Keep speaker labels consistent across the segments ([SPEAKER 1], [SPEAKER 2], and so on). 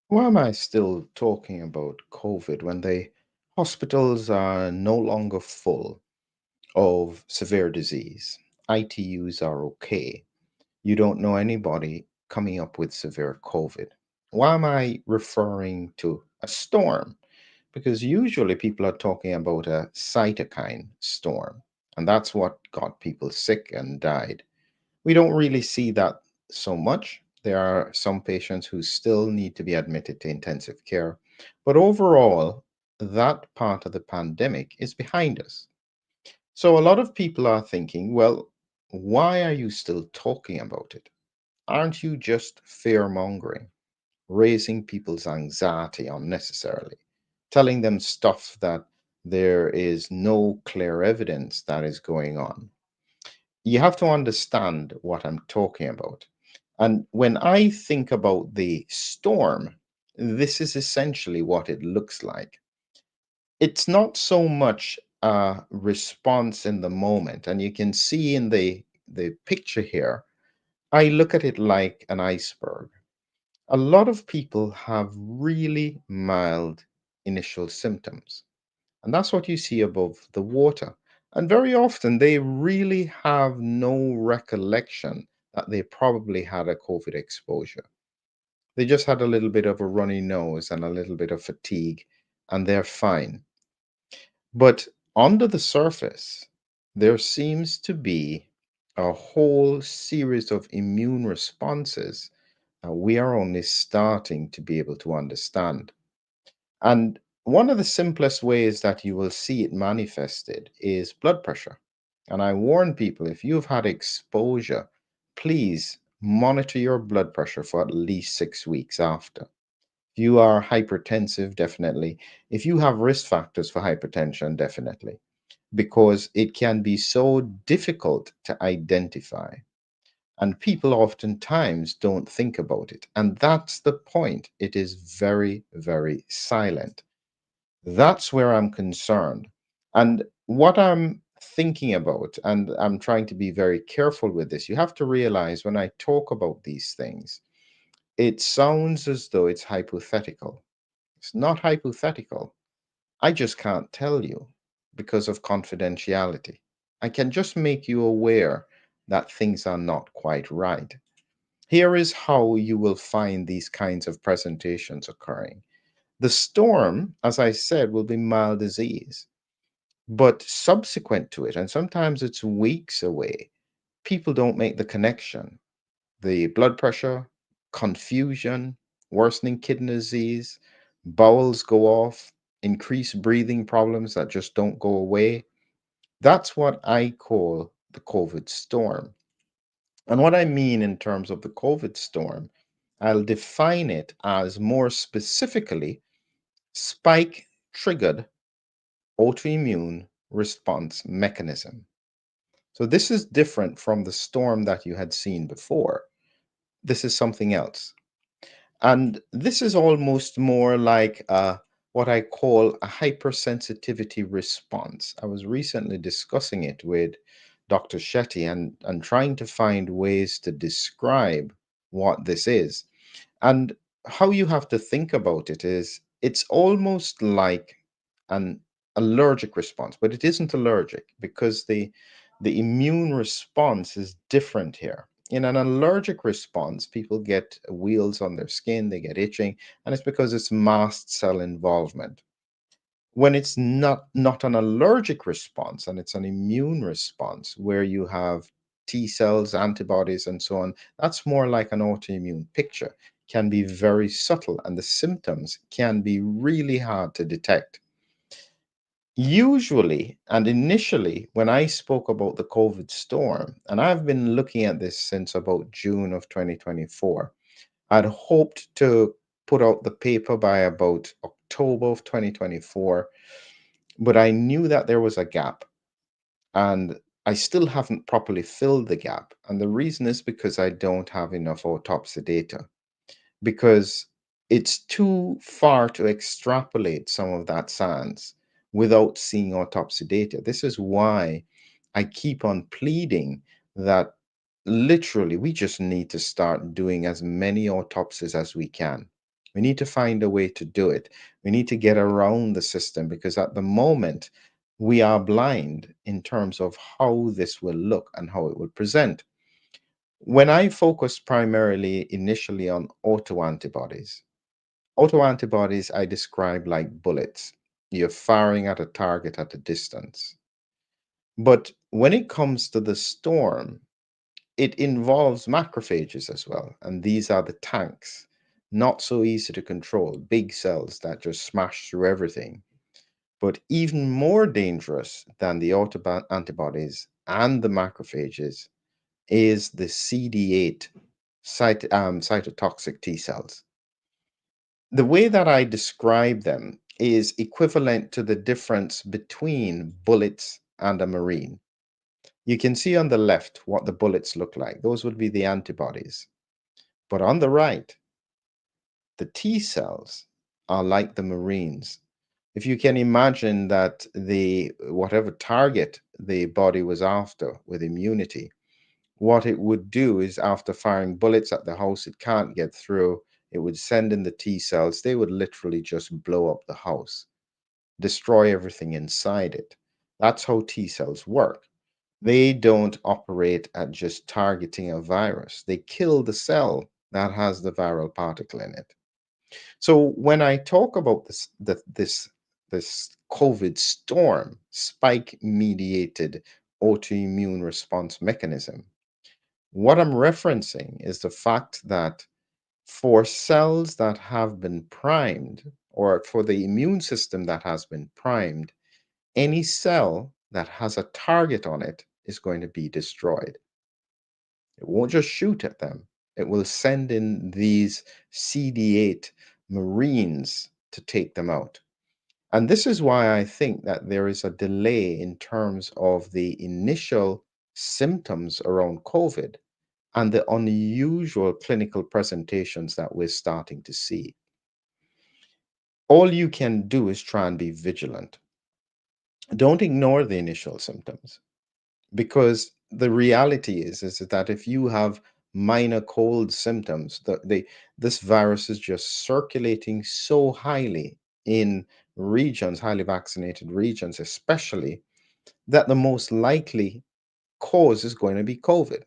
[SPEAKER 1] Why am I still talking about COVID when the hospitals are no longer full of severe disease? ITUs are okay. You don't know anybody coming up with severe COVID. Why am I referring to a storm? Because usually people are talking about a cytokine storm, and that's what got people sick and died. We don't really see that so much. There are some patients who still need to be admitted to intensive care. But overall, that part of the pandemic is behind us. So a lot of people are thinking, well, why are you still talking about it? Aren't you just fear mongering, raising people's anxiety unnecessarily, telling them stuff that there is no clear evidence that is going on? You have to understand what I'm talking about. And when I think about the storm, this is essentially what it looks like. It's not so much a response in the moment. And you can see in the picture here, I look at it like an iceberg. A lot of people have really mild initial symptoms. And that's what you see above the water. And very often they really have no recollection that they probably had a COVID exposure. They just had a little bit of a runny nose and a little bit of fatigue, and they're fine. But under the surface, there seems to be a whole series of immune responses that we are only starting to be able to understand. And one of the simplest ways that you will see it manifested is blood pressure. And I warn people, if you've had exposure, please monitor your blood pressure for at least 6 weeks after. If you are hypertensive, definitely. If you have risk factors for hypertension, definitely, because it can be so difficult to identify. And people oftentimes don't think about it. And that's the point. It is very, very silent. That's where I'm concerned. And what I'm thinking about, and I'm trying to be very careful with this, you have to realize when I talk about these things, it sounds as though it's hypothetical. It's not hypothetical. I just can't tell you because of confidentiality. I can just make you aware that things are not quite right. Here is how you will find these kinds of presentations occurring. The storm, as I said, will be mild disease, but subsequent to it, and sometimes it's weeks away, people don't make the connection. The blood pressure, confusion, worsening kidney disease, bowels go off, increased breathing problems that just don't go away. That's what I call the COVID storm. And what I mean in terms of the COVID storm, I'll define it as more specifically spike triggered autoimmune response mechanism. So this is different from the storm that you had seen before. This is something else. And this is almost more like what I call a hypersensitivity response. I was recently discussing it with Dr. Shetty and trying to find ways to describe what this is. And how you have to think about it is it's almost like an allergic response, but it isn't allergic because the immune response is different here. In an allergic response, people get wheals on their skin, they get itching, and it's because it's mast cell involvement. When it's not an allergic response and it's an immune response where you have T cells, antibodies, and so on, that's more like an autoimmune picture. Can be very subtle, and the symptoms can be really hard to detect. Usually and initially, when I spoke about the COVID storm, and I've been looking at this since about June of 2024, I'd hoped to put out the paper by about October of 2024, but I knew that there was a gap and I still haven't properly filled the gap. And the reason is because I don't have enough autopsy data, because it's too far to extrapolate some of that science without seeing autopsy data. This is why I keep on pleading that literally we just need to start doing as many autopsies as we can. We need to find a way to do it. We need to get around the system because at the moment, we are blind in terms of how this will look and how it will present. When I focus primarily initially on autoantibodies I describe like bullets. You're firing at a target at a distance. But when it comes to the storm, it involves macrophages as well. And these are the tanks, not so easy to control, big cells that just smash through everything. But even more dangerous than the autoantibodies and the macrophages is the CD8 cytotoxic T cells. The way that I describe them is equivalent to the difference between bullets and a marine. You can see on the left what the bullets look like. Those would be the antibodies. But on the right, the T cells are like the marines. If you can imagine that the whatever target the body was after with immunity, what it would do is after firing bullets at the house, it can't get through. It would send in the T cells. They would literally just blow up the house, destroy everything inside it. That's how T cells work. They don't operate at just targeting a virus. They kill the cell that has the viral particle in it. So when I talk about this COVID storm, spike mediated autoimmune response mechanism, what I'm referencing is the fact that for cells that have been primed, or for the immune system that has been primed, any cell that has a target on it is going to be destroyed. It won't just shoot at them, it will send in these CD8 Marines to take them out. And this is why I think that there is a delay in terms of the initial symptoms around COVID and the unusual clinical presentations that we're starting to see. All you can do is try and be vigilant. Don't ignore the initial symptoms because the reality is that if you have minor cold symptoms, this virus is just circulating so highly in regions, highly vaccinated regions, especially, that the most likely cause is going to be COVID.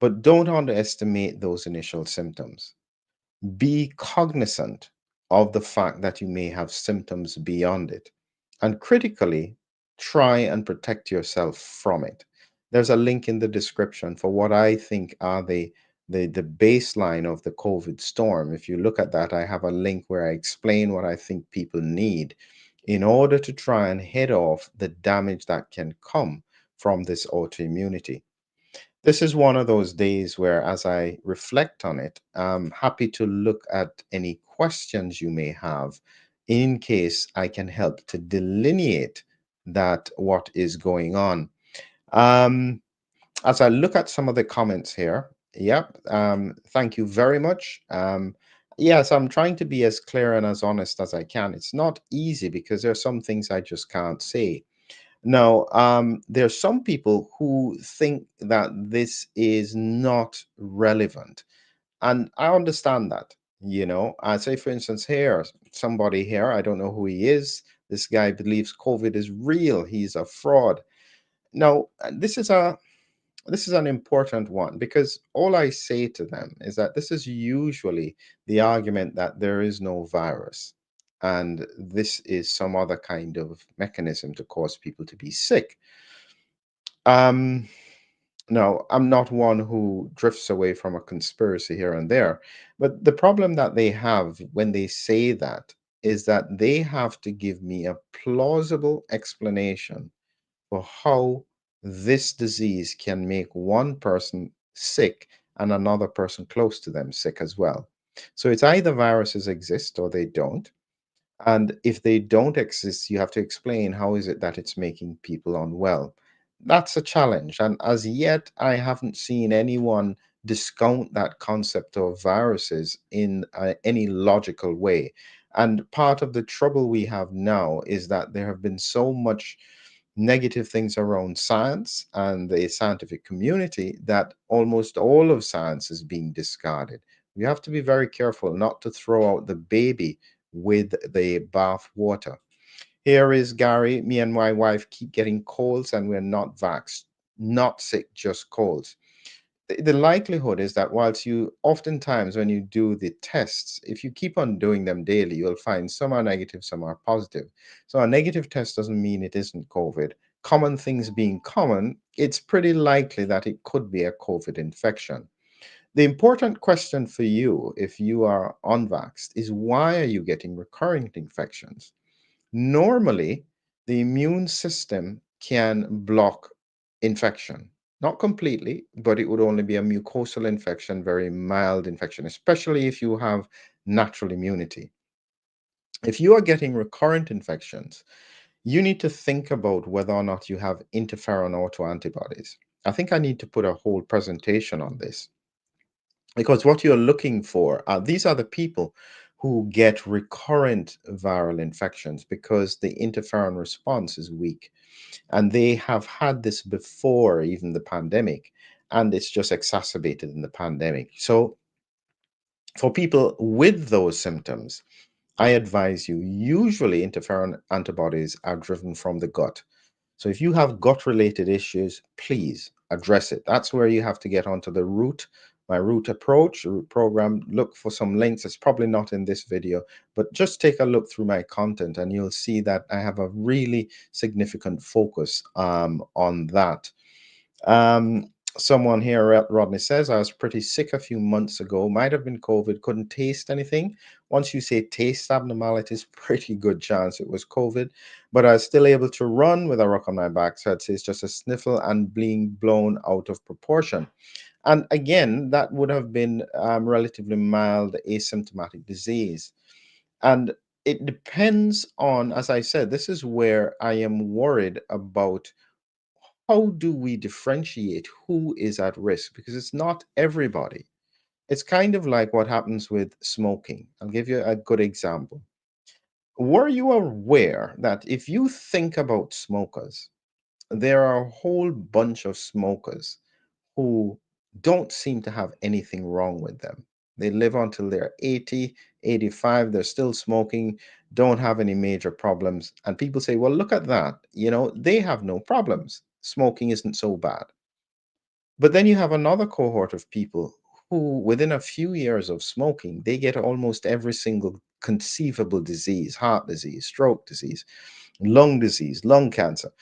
[SPEAKER 1] But don't underestimate those initial symptoms. Be cognizant of the fact that you may have symptoms beyond it, and critically, try and protect yourself from it. There's a link in the description for what I think are the baseline of the COVID storm. If you look at that, I have a link where I explain what I think people need in order to try and head off the damage that can come from this autoimmunity. This is one of those days where, as I reflect on it, I'm happy to look at any questions you may have in case I can help to delineate that what is going on. Um, as I look at some of the comments here, yep, thank you very much. Yes, I'm trying to be as clear and as honest as I can. It's not easy because there are some things I just can't say. Now, there are some people who think that this is not relevant, and I understand that. I say, for instance, here, somebody here, I don't know who he is. This guy believes COVID is real. He's a fraud. Now, this is an important one because all I say to them is that this is usually the argument that there is no virus and this is some other kind of mechanism to cause people to be sick. Um, no, I'm not one who drifts away from a conspiracy here and there. But the problem that they have when they say that is that they have to give me a plausible explanation for how this disease can make one person sick and another person close to them sick as well. So it's either viruses exist or they don't. And if they don't exist, you have to explain how is it that it's making people unwell. That's a challenge. And as yet, I haven't seen anyone discount that concept of viruses in any logical way. And part of the trouble we have now is that there have been so much negative things around science and the scientific community that almost all of science is being discarded. You have to be very careful not to throw out the baby with the bath water. Here is Gary. Me and my wife keep getting colds and we're not vaxxed. Not sick, just colds. The likelihood is that whilst you oftentimes when you do the tests, if you keep on doing them daily, you'll find some are negative, some are positive. So a negative test doesn't mean it isn't COVID. Common things being common, it's pretty likely that it could be a COVID infection. The important question for you, if you are unvaxxed, is why are you getting recurrent infections? Normally, the immune system can block infection. Not completely, but it would only be a mucosal infection, very mild infection, especially if you have natural immunity. If you are getting recurrent infections, you need to think about whether or not you have interferon autoantibodies. I think I need to put a whole presentation on this because what you're looking for, these are the people who get recurrent viral infections because the interferon response is weak. And they have had this before even the pandemic, and it's just exacerbated in the pandemic. So, for people with those symptoms, I advise you usually interferon antibodies are driven from the gut. So if you have gut related issues, please address it. That's where you have to get onto the root, my root approach, root program. Look for some links. It's probably not in this video, but just take a look through my content and you'll see that I have a really significant focus on that. Um, Someone here, Rodney says, I was pretty sick a few months ago. Might have been COVID, couldn't taste anything. Once you say taste abnormalities, pretty good chance it was COVID. But I was still able to run with a rock on my back. So I'd say it's just a sniffle and being blown out of proportion. And again, that would have been relatively mild asymptomatic disease. And it depends on, as I said, this is where I am worried about how do we differentiate who is at risk? Because it's not everybody. It's kind of like what happens with smoking. I'll give you a good example. Were you aware that if you think about smokers, there are a whole bunch of smokers who don't seem to have anything wrong with them? They live until they're 80, 85, they're still smoking, don't have any major problems. And people say, well, look at that. They have no problems. Smoking isn't so bad. But then you have another cohort of people who, within a few years of smoking, they get almost every single conceivable disease: heart disease, stroke disease, lung cancer.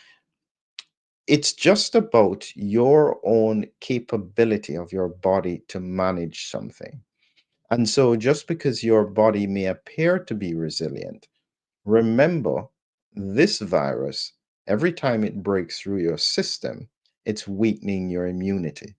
[SPEAKER 1] It's just about your own capability of your body to manage something. And so, just because your body may appear to be resilient, remember this virus, every time it breaks through your system, it's weakening your immunity.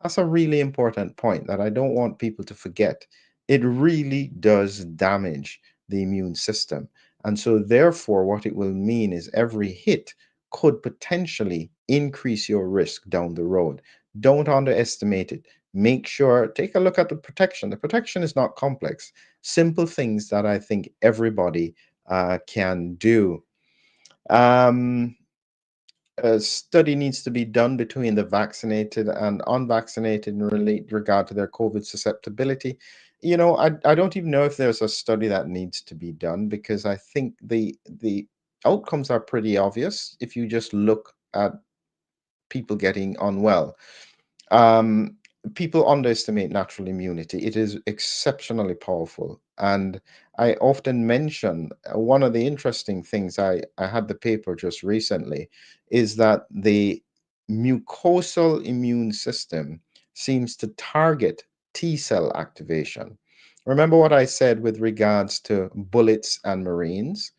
[SPEAKER 1] That's a really important point that I don't want people to forget. It really does damage the immune system. And so, therefore, what it will mean is every hit could potentially increase your risk down the road. Don't underestimate it. Make sure, take a look at the protection. The protection is not complex, simple things that I think everybody can do. Um, a study needs to be done between the vaccinated and unvaccinated in regard to their COVID susceptibility. I don't even know if there's a study that needs to be done because I think the outcomes are pretty obvious if you just look at people getting unwell. Um, People underestimate natural immunity. It is exceptionally powerful. And I often mention one of the interesting things, I had the paper just recently, is that the mucosal immune system seems to target T cell activation. Remember what I said with regards to bullets and Marines?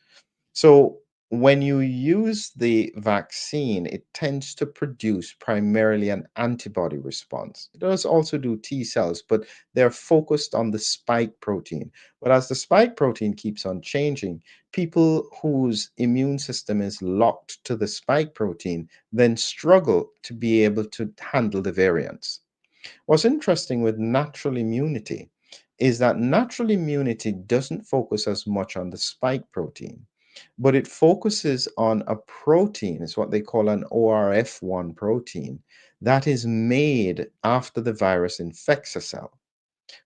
[SPEAKER 1] So when you use the vaccine, it tends to produce primarily an antibody response. It does also do T cells, but they're focused on the spike protein. But as the spike protein keeps on changing, people whose immune system is locked to the spike protein then struggle to be able to handle the variants. What's interesting with natural immunity is that natural immunity doesn't focus as much on the spike protein, but it focuses on a protein, it's what they call an ORF1 protein, that is made after the virus infects a cell.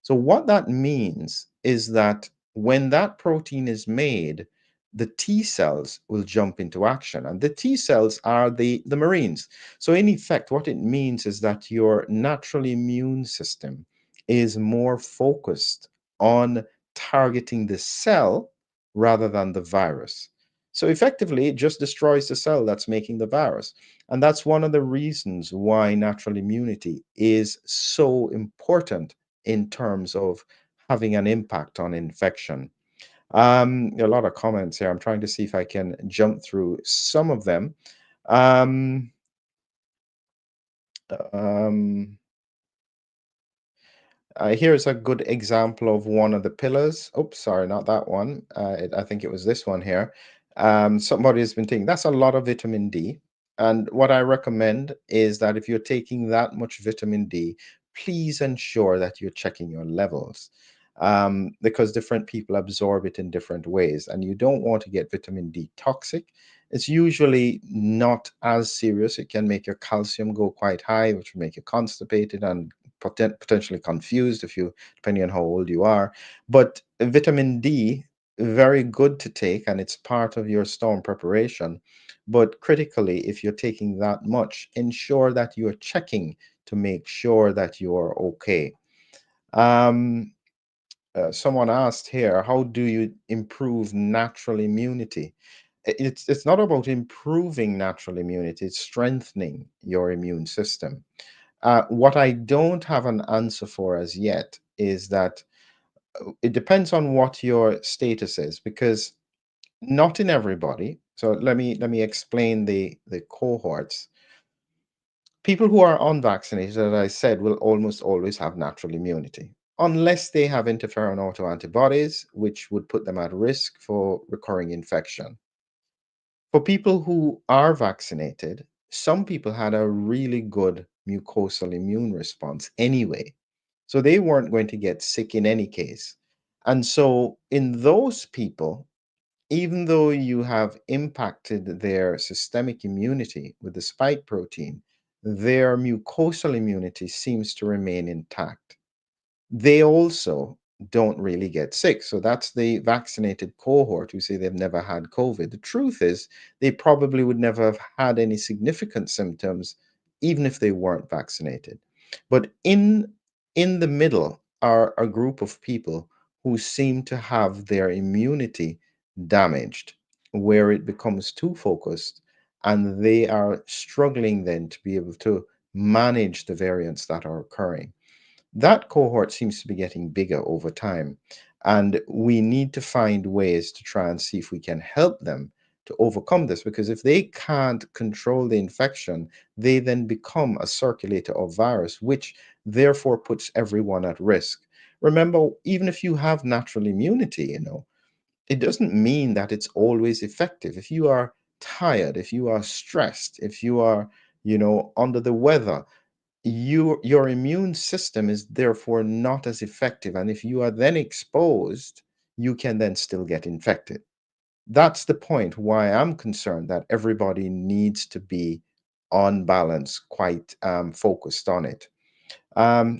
[SPEAKER 1] So, what that means is that when that protein is made, the T cells will jump into action. And the T cells are the Marines. So, in effect, what it means is that your natural immune system is more focused on targeting the cell rather than the virus. So, effectively, it just destroys the cell that's making the virus. And that's one of the reasons why natural immunity is so important in terms of having an impact on infection. A lot of comments here. I'm trying to see if I can jump through some of them. Um, um, Here's a good example of one of the pillars. Oops, sorry, not that one. I think it was this one here. Somebody has been taking, that's a lot of vitamin D. And what I recommend is that if you're taking that much vitamin D, please ensure that you're checking your levels, because different people absorb it in different ways. And you don't want to get vitamin D toxic. It's usually not as serious. It can make your calcium go quite high, which will make you constipated and potentially confused if you, depending on how old you are. But vitamin D, very good to take, and it's part of your storm preparation. But critically, if you're taking that much, ensure that you're checking to make sure that you're okay. Um, Someone asked here, how do you improve natural immunity? It's not about improving natural immunity, it's strengthening your immune system. What I don't have an answer for as yet is that it depends on what your status is, because not in everybody. So let me explain the cohorts. People who are unvaccinated, as I said, will almost always have natural immunity, unless they have interferon autoantibodies, which would put them at risk for recurring infection. For people who are vaccinated, some people had a really good mucosal immune response anyway. So they weren't going to get sick in any case. And so, in those people, even though you have impacted their systemic immunity with the spike protein, their mucosal immunity seems to remain intact. They also don't really get sick. So that's the vaccinated cohort who say they've never had COVID. The truth is, they probably would never have had any significant symptoms, even if they weren't vaccinated. But in the middle are a group of people who seem to have their immunity damaged, where it becomes too focused, and they are struggling then to be able to manage the variants that are occurring. That cohort seems to be getting bigger over time. And we need to find ways to try and see if we can help them to overcome this, because if they can't control the infection, they then become a circulator of virus, which therefore puts everyone at risk. Remember, even if you have natural immunity, it doesn't mean that it's always effective. If you are tired, if you are stressed, if you are, under the weather, your immune system is therefore not as effective. And if you are then exposed, you can then still get infected. That's the point why I'm concerned that everybody needs to be on balance, quite focused on it.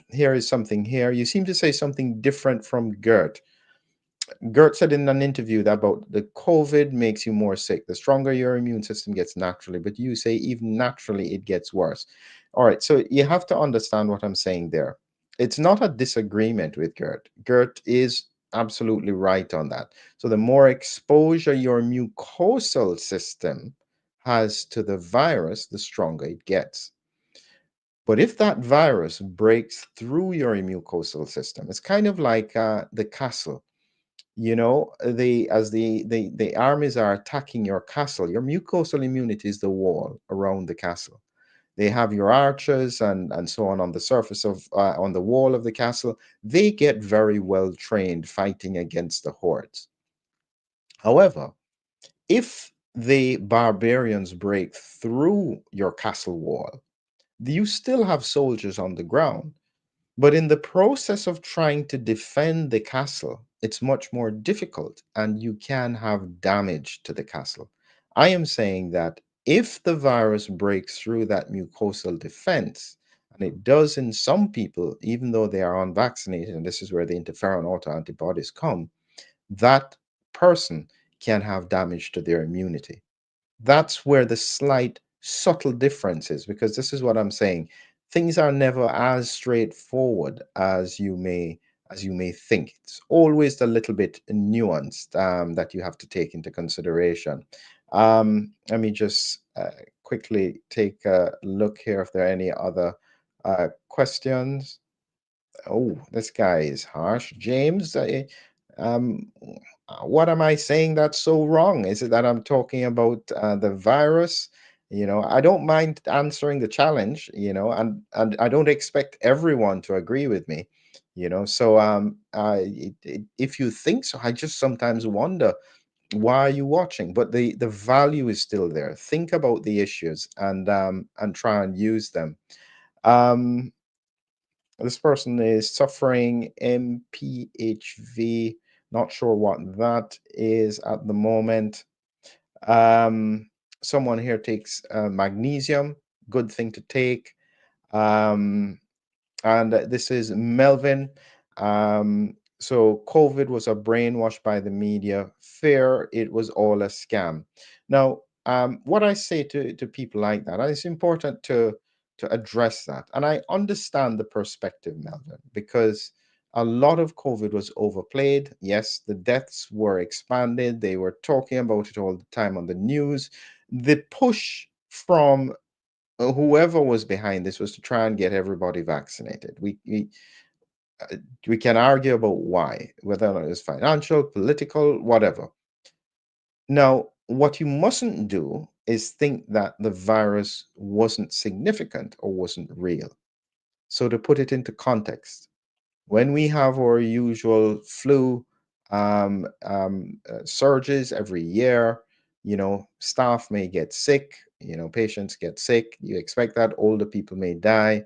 [SPEAKER 1] Here is something here. You seem to say something different from Gert. Gert said in an interview that about the COVID makes you more sick. The stronger your immune system gets naturally, but you say even naturally it gets worse. All right, so you have to understand what I'm saying there. It's not a disagreement with Gert. Gert is absolutely right on that. So the more exposure your mucosal system has to the virus, the stronger it gets. But if that virus breaks through your mucosal system, it's kind of like the castle. The armies are attacking your castle. Your mucosal immunity is the wall around the castle. They have your archers and so on the surface of on the wall of the castle. They get very well trained fighting against the hordes. However, if the barbarians break through your castle wall, you still have soldiers on the ground, but in the process of trying to defend the castle, it's much more difficult and you can have damage to the castle. I am saying that if the virus breaks through that mucosal defense, and And it does in some people, even though they are unvaccinated, and this is where the interferon autoantibodies come, that person can have damage to their immunity. That's where the slight subtle difference is, because this is what I'm saying. Things are never as straightforward as you may think. It's always a little bit nuanced, that you have to take into consideration. Let me just quickly take a look here if there are any other questions. Oh, this guy is harsh. James, what am I saying that's so wrong? Is it that I'm talking about the virus? I don't mind answering the challenge, and I don't expect everyone to agree with me, So, if you think so, I just sometimes wonder, why are you watching? But the value is still there. Think about the issues and try and use them. Um, this person is suffering MPHV. Not sure what that is at the moment. Um, Someone here takes magnesium. Good thing to take. Um, and this is Melvin. So COVID was a brainwash by the media. Fear it was all a scam. Now, what I say to people like that, and it's important to address that. And I understand the perspective, Melvin, because a lot of COVID was overplayed. Yes, the deaths were expanded. They were talking about it all the time on the news. The push from whoever was behind this was to try and get everybody vaccinated. Uh, we can argue about why, whether or not it's financial, political, whatever. Now, what you mustn't do is think that the virus wasn't significant or wasn't real. So, to put it into context, when we have our usual flu surges every year, staff may get sick, patients get sick. You expect that older people may die,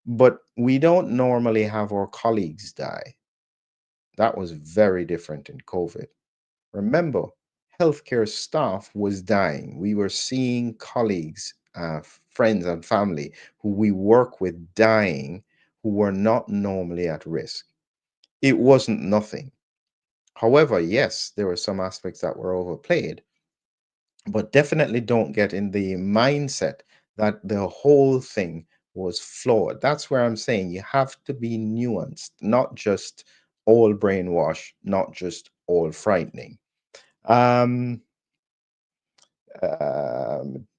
[SPEAKER 1] but we don't normally have our colleagues die. That was very different in COVID. Remember, healthcare staff was dying. We were seeing colleagues, friends, and family who we work with dying, who were not normally at risk. It wasn't nothing. However, yes, there were some aspects that were overplayed, but definitely don't get in the mindset that the whole thing was flawed. That's where I'm saying you have to be nuanced, not just all brainwash, not just all frightening. Um,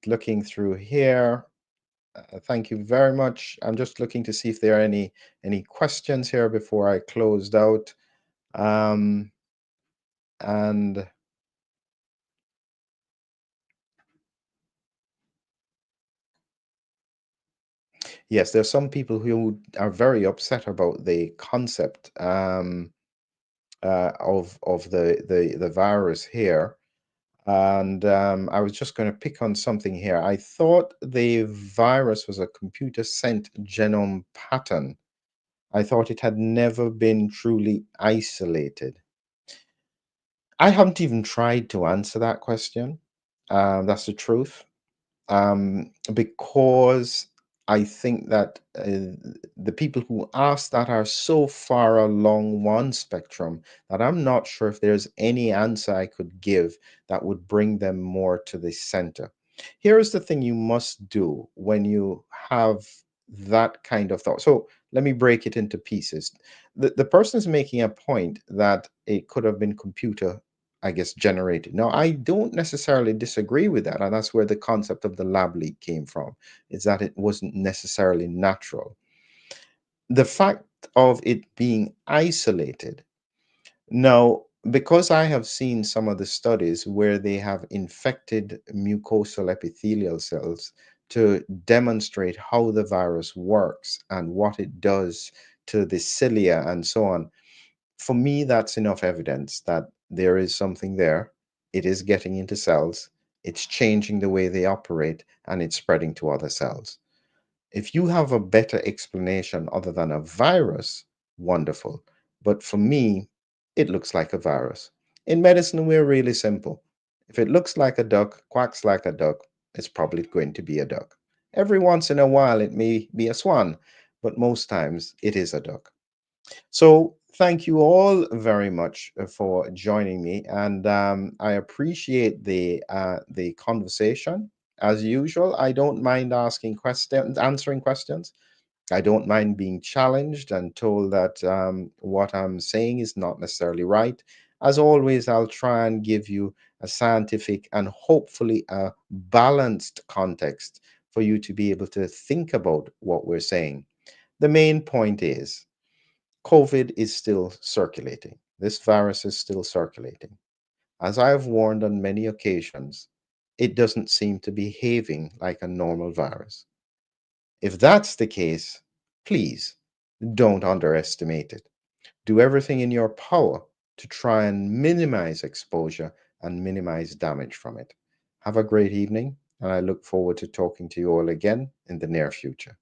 [SPEAKER 1] Looking through here, thank you very much. I'm just looking to see if there are any questions here before I closed out. Um, and yes, there's some people who are very upset about the concept of the virus here. And I was just going to pick on something here. I thought the virus was a computer sent genome pattern. I thought it had never been truly isolated. I haven't even tried to answer that question. That's the truth. Because I think that the people who ask that are so far along one spectrum that I'm not sure if there's any answer I could give that would bring them more to the center. Here's the thing you must do when you have that kind of thought. So let me break it into pieces. The person is making a point that it could have been computer, I guess, generated. Now, I don't necessarily disagree with that, and that's where the concept of the lab leak came from, is that it wasn't necessarily natural. The fact of it being isolated. Now, because I have seen some of the studies where they have infected mucosal epithelial cells to demonstrate how the virus works and what it does to the cilia and so on, for me, that's enough evidence that there is something there. It is getting into cells, it's changing the way they operate, and it's spreading to other cells. If you have a better explanation other than a virus, wonderful. But for me, it looks like a virus. In medicine, we're really simple. If it looks like a duck, quacks like a duck, it's probably going to be a duck. Every once in a while, it may be a swan, but most times it is a duck. So, thank you all very much for joining me, and I appreciate the conversation. As usual, I don't mind asking questions, answering questions. I don't mind being challenged and told that what I'm saying is not necessarily right. As always, I'll try and give you a scientific and hopefully a balanced context for you to be able to think about what we're saying. The main point is COVID is still circulating. This virus is still circulating. As I have warned on many occasions, it doesn't seem to be behaving like a normal virus. If that's the case, please don't underestimate it. Do everything in your power to try and minimize exposure and minimize damage from it. Have a great evening, and I look forward to talking to you all again in the near future.